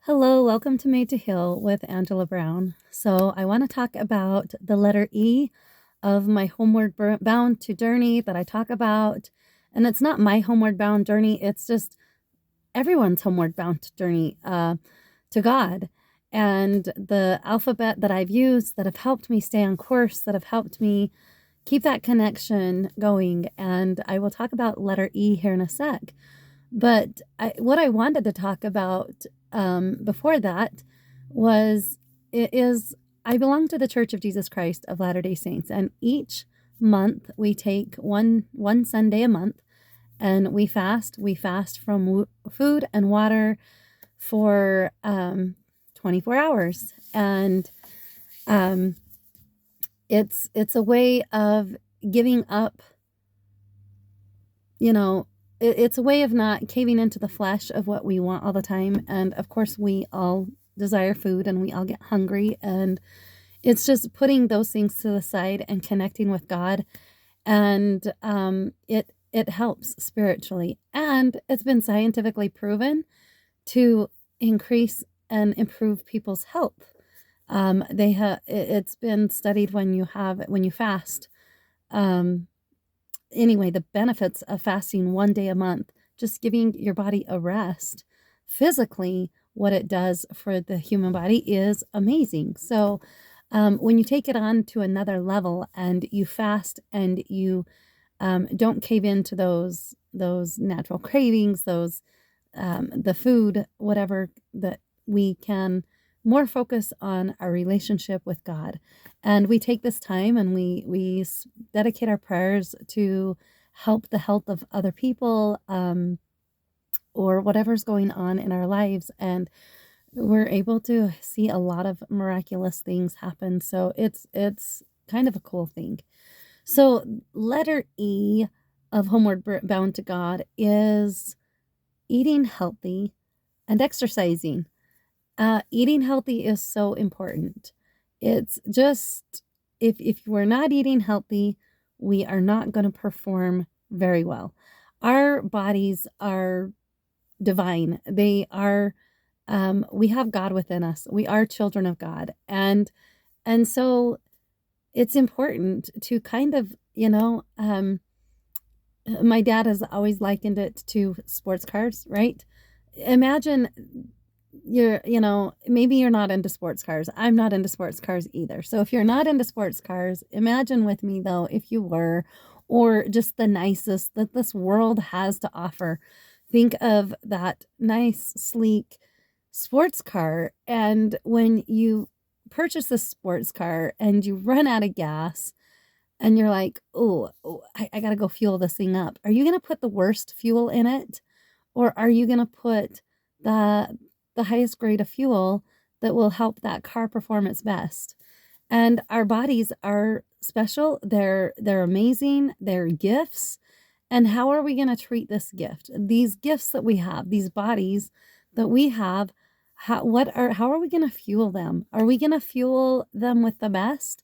Hello, welcome to Made to Heal with Angela Brown. So, I want to talk about the letter E of my homeward bound to journey that I talk about. And it's not my homeward bound journey, it's just everyone's homeward bound journey to God. And the alphabet that I've used that have helped me stay on course, that have helped me keep that connection going. And I will talk about letter E here in a sec. But what I wanted to talk about before that was it is I belong to the Church of Jesus Christ of Latter-day Saints, and each month we take one Sunday a month, and we fast. We fast from food and water for 24 hours, and um, it's a way of giving up, you know, it's a way of not caving into the flesh of what we want all the time. And of course, we all desire food and we all get hungry. And it's just putting those things to the side and connecting with God. And it helps spiritually. And it's been scientifically proven to increase and improve people's health. It's been studied when you fast. Anyway, the benefits of fasting one day a month, just giving your body a rest, physically, what it does for the human body is amazing. So when you take it on to another level and you fast and you don't cave into those natural cravings, the food, whatever, that we can more focus on our relationship with God. And we take this time and we dedicate our prayers to help the health of other people, or whatever's going on in our lives. And we're able to see a lot of miraculous things happen. So it's kind of a cool thing. So letter E of Homeward Bound to God is eating healthy and exercising. Eating healthy is so important. It's just, if we're not eating healthy, we are not going to perform very well. Our bodies are divine. They are, we have God within us. We are children of God. And so it's important to kind of, my dad has always likened it to sports cars, right? Imagine maybe you're not into sports cars. I'm not into sports cars either. So if you're not into sports cars, imagine with me though, if you were, or just the nicest that this world has to offer. Think of that nice, sleek sports car. And when you purchase this sports car and you run out of gas and you're like, oh, I got to go fuel this thing up. Are you going to put the worst fuel in it? Or are you going to put the highest grade of fuel that will help that car perform its best? And our bodies are special. They're amazing. They're gifts. And how are we going to treat this gift? These gifts that we have, these bodies that we have, how are we going to fuel them? Are we going to fuel them with the best?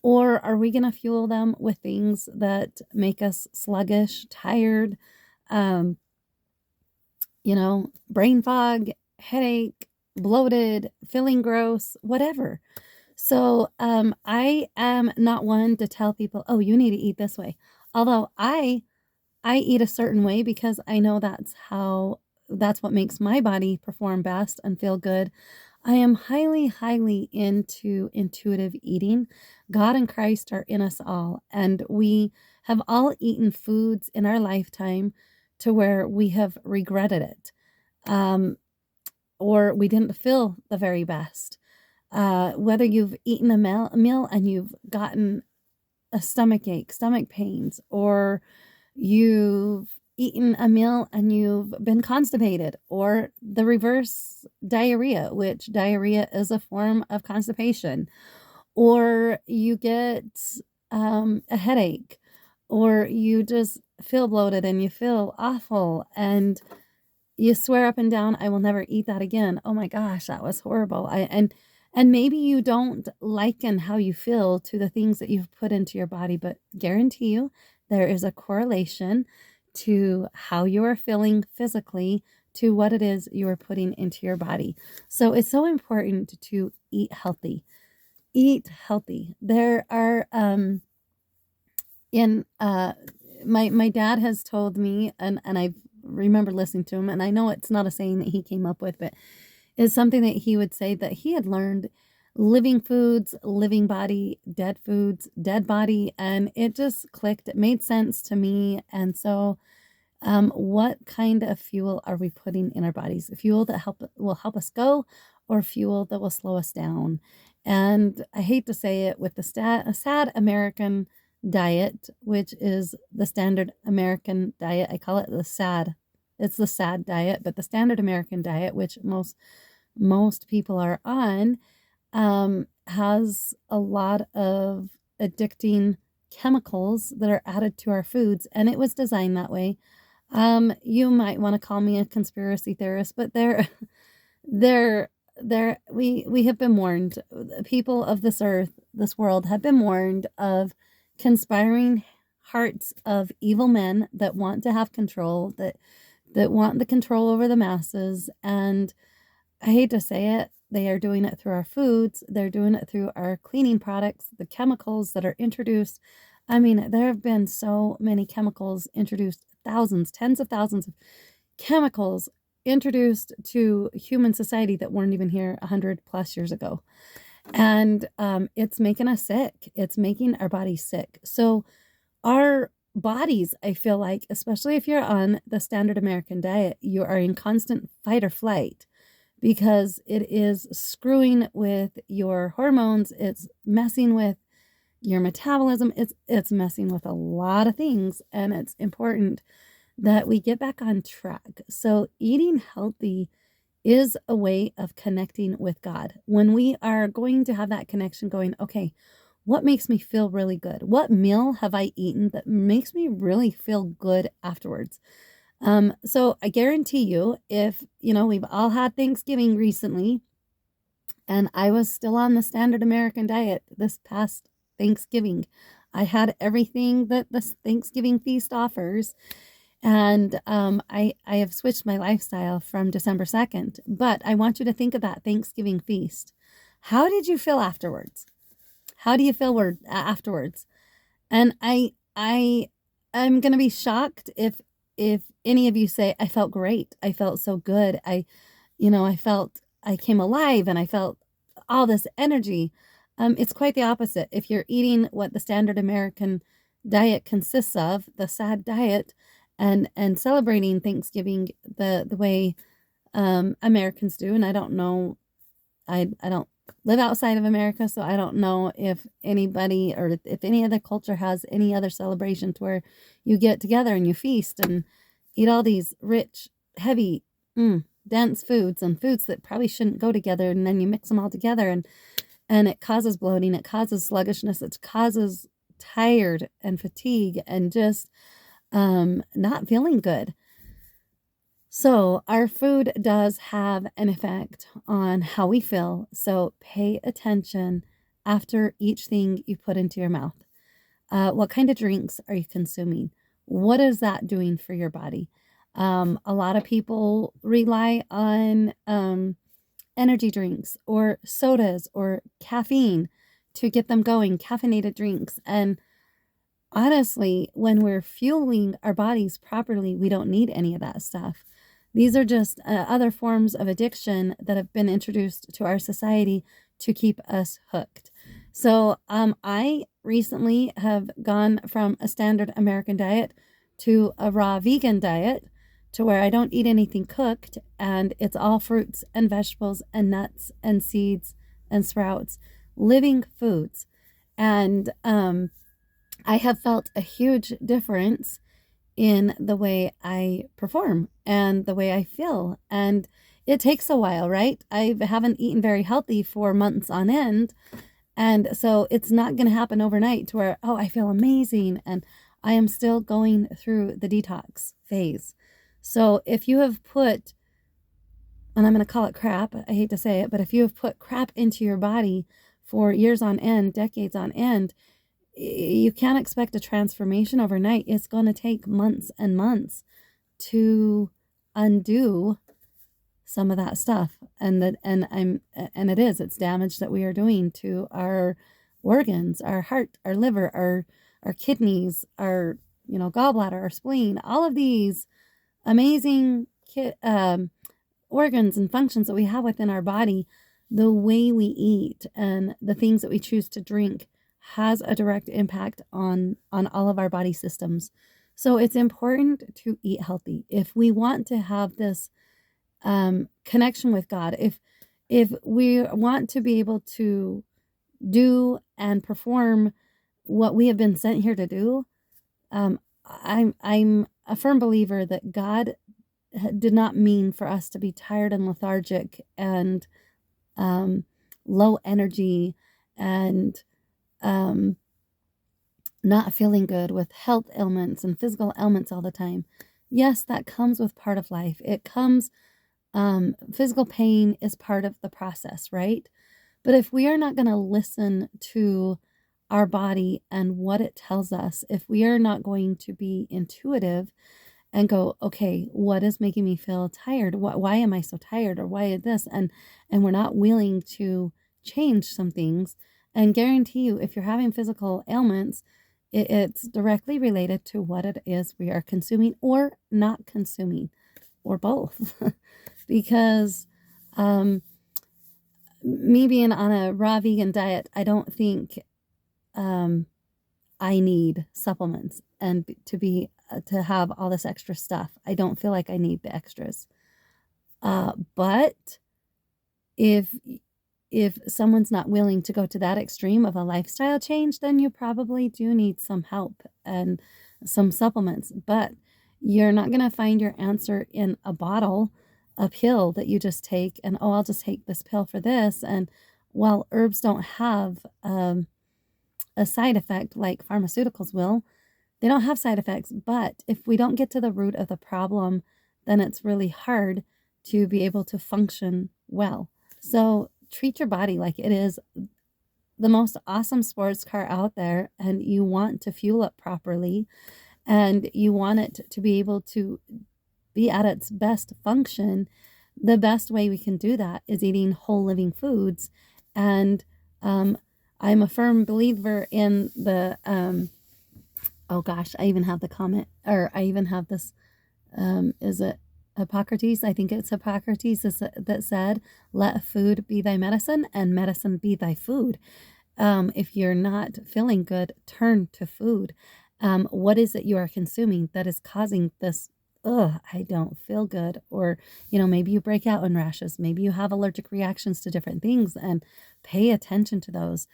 Or are we going to fuel them with things that make us sluggish, tired, brain fog, headache, bloated, feeling gross, whatever? So I am not one to tell people, oh, you need to eat this way. Although I eat a certain way because I know that's what makes my body perform best and feel good. I am highly, highly into intuitive eating. God and Christ are in us all, and we have all eaten foods in our lifetime to where we have regretted it, or we didn't feel the very best. Whether you've eaten a meal and you've gotten a stomach ache, stomach pains, or you've eaten a meal and you've been constipated, or the reverse, diarrhea, which diarrhea is a form of constipation, or you get a headache, or you just feel bloated and you feel awful and you swear up and down, I will never eat that again. Oh my gosh, that was horrible. And maybe you don't liken how you feel to the things that you've put into your body, but guarantee you there is a correlation to how you are feeling physically to what it is you are putting into your body. So it's so important to eat healthy. Eat healthy. There are in my dad has told me, and I remember listening to him, and I know it's not a saying that he came up with, but is something that he would say that he had learned: living foods, living body, dead foods, dead body. And it just clicked. It made sense to me. And so, what kind of fuel are we putting in our bodies? Fuel that will help us go, or fuel that will slow us down? And I hate to say it, with the sad American diet, which is the standard American diet. I call it it's the sad diet, but the standard American diet, which most people are on, has a lot of addicting chemicals that are added to our foods, and it was designed that way. You might want to call me a conspiracy theorist, but they're we have been warned. People of this earth, this world, have been warned of conspiring hearts of evil men that want to have control, that want the control over the masses. And I hate to say it, they are doing it through our foods. They're doing it through our cleaning products, the chemicals that are introduced. I mean, there have been so many chemicals introduced, thousands, tens of thousands of chemicals introduced to human society that weren't even here 100 plus years ago. And it's making us sick. It's making our bodies sick. So our bodies, I feel like, especially if you're on the standard American diet, you are in constant fight or flight, because it is screwing with your hormones. It's messing with your metabolism. It's messing with a lot of things, and it's important that we get back on track. So eating healthy is a way of connecting with God. When we are going to have that connection going, okay, what makes me feel really good? What meal have I eaten that makes me really feel good afterwards? So I guarantee you, if, we've all had Thanksgiving recently, and I was still on the standard American diet this past Thanksgiving. I had everything that this Thanksgiving feast offers. And I have switched my lifestyle from December 2nd. But I want you to think of that Thanksgiving feast. How did you feel afterwards? How do you feel afterwards? And I'm going to be shocked if any of you say, I felt great. I felt so good. I came alive, and I felt all this energy. It's quite the opposite. If you're eating what the standard American diet consists of, the sad diet, and celebrating Thanksgiving the way Americans do. And I don't know, I don't live outside of America, so I don't know if anybody, or if any other culture has any other celebration to where you get together and you feast and eat all these rich, heavy, dense foods, and foods that probably shouldn't go together, and then you mix them all together, and it causes bloating, it causes sluggishness, it causes tired and fatigue, and just not feeling good. So our food does have an effect on how we feel. So pay attention after each thing you put into your mouth. What kind of drinks are you consuming? What is that doing for your body? A lot of people rely on energy drinks or sodas or caffeine to get them going, caffeinated drinks. And honestly, when we're fueling our bodies properly, we don't need any of that stuff. These are just other forms of addiction that have been introduced to our society to keep us hooked. So I recently have gone from a standard American diet to a raw vegan diet, to where I don't eat anything cooked, and it's all fruits and vegetables and nuts and seeds and sprouts, living foods. And I have felt a huge difference in the way I perform and the way I feel. And it takes a while, right? I haven't eaten very healthy for months on end. And so it's not going to happen overnight to where, I feel amazing. And I am still going through the detox phase. So if you have put, and I'm going to call it crap, I hate to say it, but if you have put crap into your body for years on end, decades on end, you can't expect a transformation overnight. It's going to take months and months to undo some of that stuff. It's damage that we are doing to our organs, our heart, our liver, our kidneys, our, gallbladder, our spleen, all of these amazing organs and functions that we have within our body. The way we eat and the things that we choose to drink has a direct impact on all of our body systems. So it's important to eat healthy if we want to have this connection with God. If we want to be able to do and perform what we have been sent here to do, I'm a firm believer that God did not mean for us to be tired and lethargic and low energy and not feeling good, with health ailments and physical ailments all the time. Yes, that comes with part of life. It comes, physical pain is part of the process, right? But if we are not going to listen to our body and what it tells us, if we are not going to be intuitive and go, okay, what is making me feel tired? Why am I so tired? Or why is this? And we're not willing to change some things, and guarantee you, if you're having physical ailments, it's directly related to what it is we are consuming or not consuming, or both. Because me being on a raw vegan diet, I don't think I need supplements and to have all this extra stuff. I don't feel like I need the extras. But if someone's not willing to go to that extreme of a lifestyle change, then you probably do need some help and some supplements. But you're not going to find your answer in a bottle, a pill that you just take, and, oh, I'll just take this pill for this. And while herbs don't have a side effect like pharmaceuticals will, they don't have side effects. But if we don't get to the root of the problem, then it's really hard to be able to function well. So treat your body like it is the most awesome sports car out there, and you want to fuel it properly, and you want it to be able to be at its best function. The best way we can do that is eating whole living foods. And I'm a firm believer in the oh gosh, I even have the comment, or I even have this, is it Hippocrates? I think it's Hippocrates that said, let food be thy medicine and medicine be thy food. If you're not feeling good, turn to food. What is it you are consuming that is causing this, I don't feel good? Or, maybe you break out in rashes. Maybe you have allergic reactions to different things, and pay attention to those.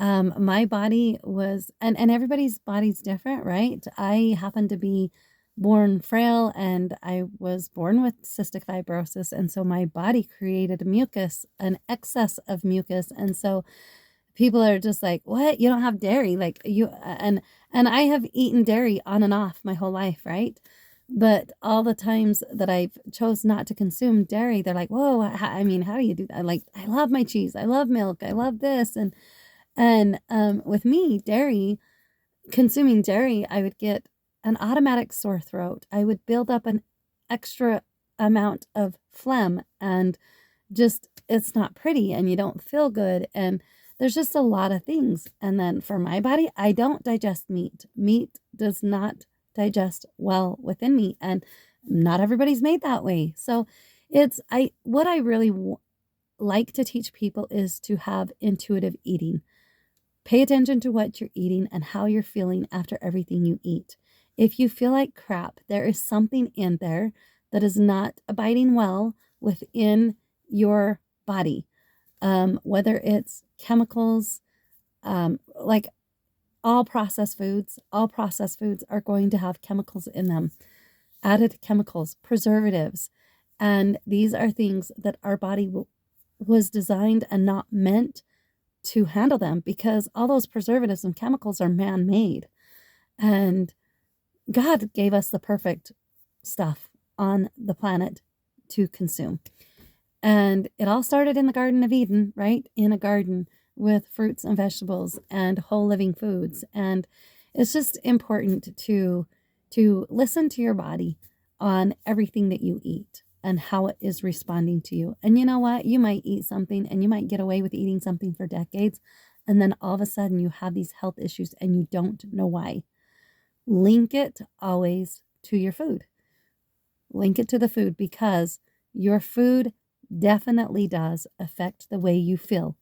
My body was, and everybody's body's different, right? I happen to be born frail, and I was born with cystic fibrosis. And so my body created mucus, an excess of mucus. And so people are just like, what? You don't have dairy? Like and I have eaten dairy on and off my whole life, right? But all the times that I've chose not to consume dairy, they're like, whoa, how do you do that? Like, I love my cheese. I love milk. I love this. And with me, consuming dairy, I would get an automatic sore throat. I would build up an extra amount of phlegm, and just, it's not pretty, and you don't feel good. And there's just a lot of things. And then for my body, I don't digest meat. Meat does not digest well within me, and not everybody's made that way. So what I really like to teach people is to have intuitive eating. Pay attention to what you're eating and how you're feeling after everything you eat. If you feel like crap, there is something in there that is not abiding well within your body. Whether it's chemicals, like all processed foods are going to have chemicals in them, added chemicals, preservatives. And these are things that our body was designed and not meant to handle them, because all those preservatives and chemicals are man-made. And God gave us the perfect stuff on the planet to consume. And it all started in the Garden of Eden, right? In a garden with fruits and vegetables and whole living foods. And it's just important to listen to your body on everything that you eat and how it is responding to you. And you know what? You might eat something and you might get away with eating something for decades. And then all of a sudden you have these health issues and you don't know why. Link it always to your food. Link it to the food, because your food definitely does affect the way you feel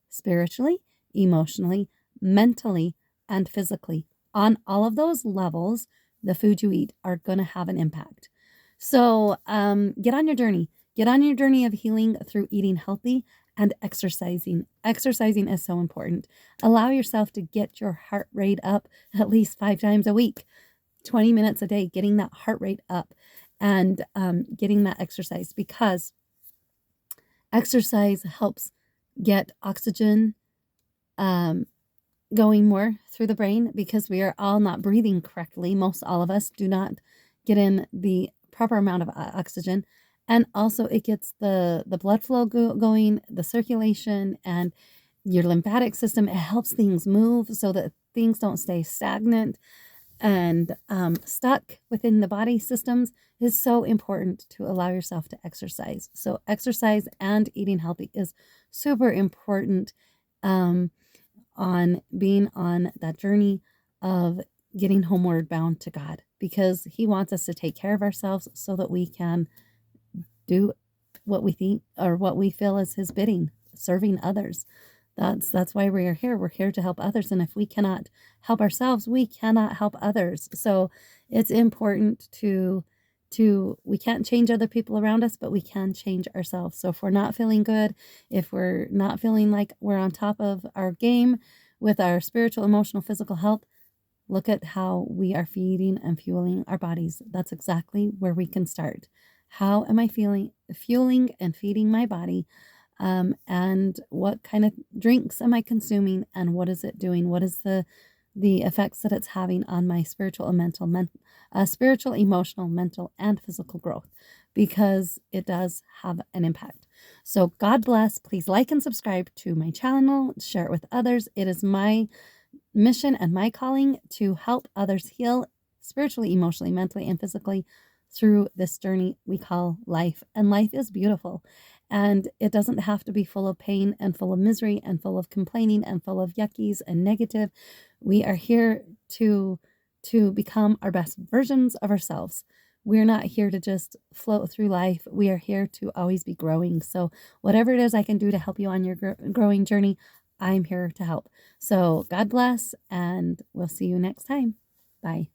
spiritually, emotionally, mentally, and physically. On all of those levels, the food you eat are going to have an impact. So get on your journey. Get on your journey of healing through eating healthy and exercising. Exercising is so important. Allow yourself to get your heart rate up at least 5 times a week, 20 minutes a day, getting that heart rate up and getting that exercise, because exercise helps get oxygen going more through the brain, because we are all not breathing correctly. Most all of us do not get in the proper amount of oxygen. And also it gets the blood flow going, the circulation, and your lymphatic system. It helps things move so that things don't stay stagnant and stuck within the body systems. Is so important to allow yourself to exercise. So exercise and eating healthy is super important on being on that journey of getting homeward bound to God, because he wants us to take care of ourselves so that we can do what we think or what we feel is his bidding, serving others. That's why we are here. We're here to help others. And if we cannot help ourselves, we cannot help others. So it's important we can't change other people around us, but we can change ourselves. So if we're not feeling good, if we're not feeling like we're on top of our game with our spiritual, emotional, physical health, look at how we are feeding and fueling our bodies. That's exactly where we can start. How am I fueling and feeding my body? And what kind of drinks am I consuming, and what is it doing? What is the effects that it's having on my spiritual, emotional, mental, and physical growth, because it does have an impact. So God bless. Please like and subscribe to my channel. Share it with others. It is my mission and my calling to help others heal spiritually, emotionally, mentally, and physically through this journey we call life. And life is beautiful. And it doesn't have to be full of pain and full of misery and full of complaining and full of yuckies and negative. We are here to become our best versions of ourselves. We're not here to just float through life. We are here to always be growing. So whatever it is I can do to help you on your growing journey, I'm here to help. So God bless, and we'll see you next time. Bye.